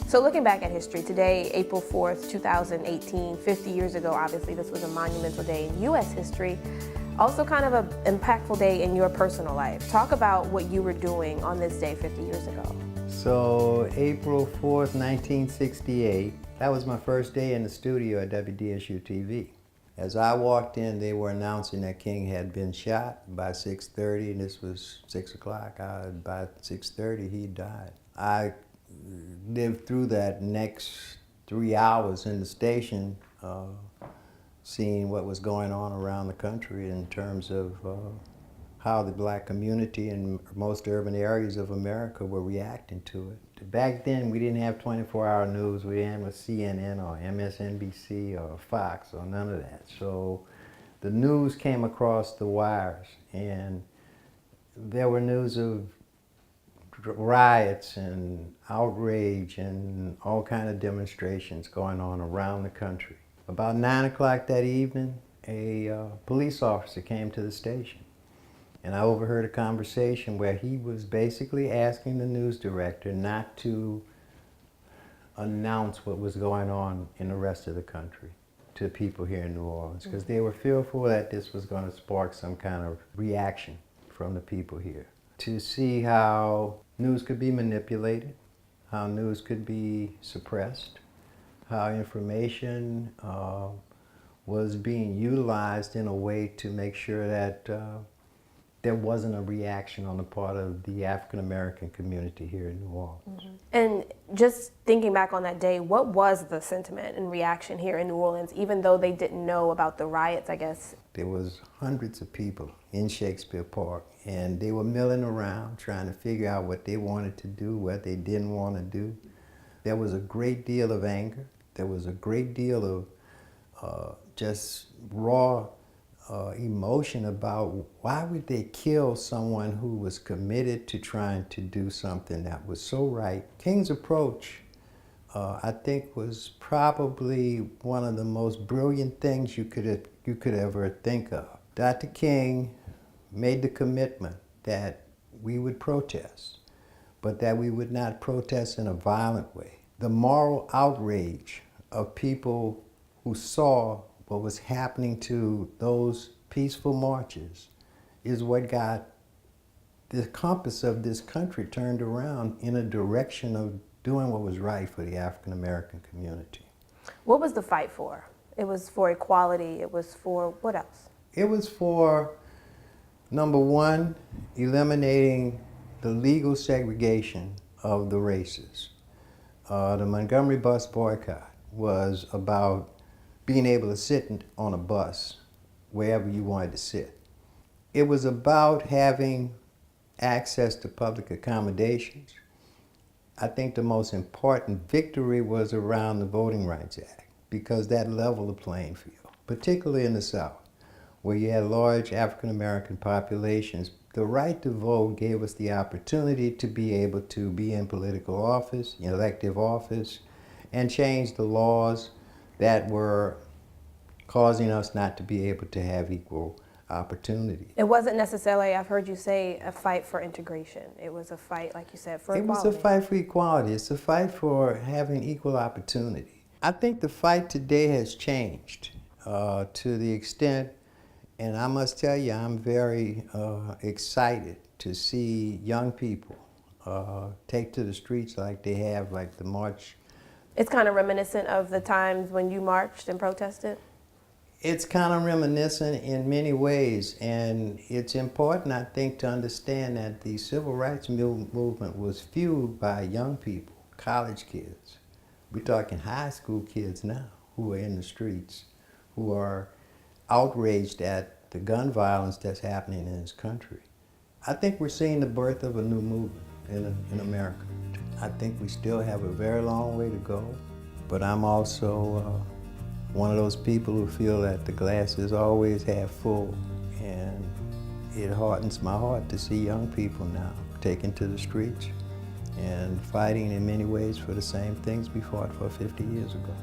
So looking back at history, today, April 4th, 2018, 50 years ago, obviously this was a monumental day in U.S. history, also kind of an impactful day in your personal life. Talk about what you were doing on this day 50 years ago. So April 4th, 1968, that was my first day in the studio at WDSU-TV. As I walked in, they were announcing that King had been shot by 6:30, and this was 6 o'clock. By 6:30, he died. I lived through that next 3 hours in the station, seeing what was going on around the country in terms of how the black community in most urban areas of America were reacting to it. Back then, we didn't have 24-hour news. We didn't have a CNN or MSNBC or Fox or none of that. So the news came across the wires, and there were news of riots and outrage and all kind of demonstrations going on around the country. About 9 o'clock that evening, a police officer came to the station. And I overheard a conversation where he was basically asking the news director not to announce what was going on in the rest of the country to people here in New Orleans, because they were fearful that this was going to spark some kind of reaction from the people here. To see how news could be manipulated, how news could be suppressed, how information was being utilized in a way to make sure that there wasn't a reaction on the part of the African American community here in New Orleans. Mm-hmm. And just thinking back on that day, what was the sentiment and reaction here in New Orleans, even though they didn't know about the riots, I guess? There was hundreds of people in Shakespeare Park, and they were milling around trying to figure out what they wanted to do, what they didn't want to do. There was a great deal of anger. There was a great deal of just raw emotion about why would they kill someone who was committed to trying to do something that was so right. King's approach, I think, was probably one of the most brilliant things you could ever think of. Dr. King made the commitment that we would protest, but that we would not protest in a violent way. The moral outrage of people who saw what was happening to those peaceful marches is what got the compass of this country turned around in a direction of doing what was right for the African American community. What was the fight for? It was for equality. It was for what else? It was for, number one, eliminating the legal segregation of the races. The Montgomery bus boycott was about being able to sit on a bus wherever you wanted to sit. It was about having access to public accommodations. I think the most important victory was around the Voting Rights Act, because that leveled the playing field, particularly in the South, where you had large African American populations. The right to vote gave us the opportunity to be able to be in political office, in elective office, and change the laws that were causing us not to be able to have equal opportunity. It wasn't necessarily, I've heard you say, a fight for integration. It was a fight, like you said, for equality. It was a fight for equality. It's a fight for having equal opportunity. I think the fight today has changed to the extent, and I must tell you, I'm very excited to see young people take to the streets like they have, like the march. It's kind of reminiscent of the times when you marched and protested? It's kind of reminiscent in many ways, and it's important, I think, to understand that the civil rights movement was fueled by young people, college kids. We're talking high school kids now who are in the streets, who are outraged at the gun violence that's happening in this country. I think we're seeing the birth of a new movement in America. I think we still have a very long way to go, but I'm also one of those people who feel that the glass is always half full, and it hardens my heart to see young people now taking to the streets and fighting in many ways for the same things we fought for 50 years ago.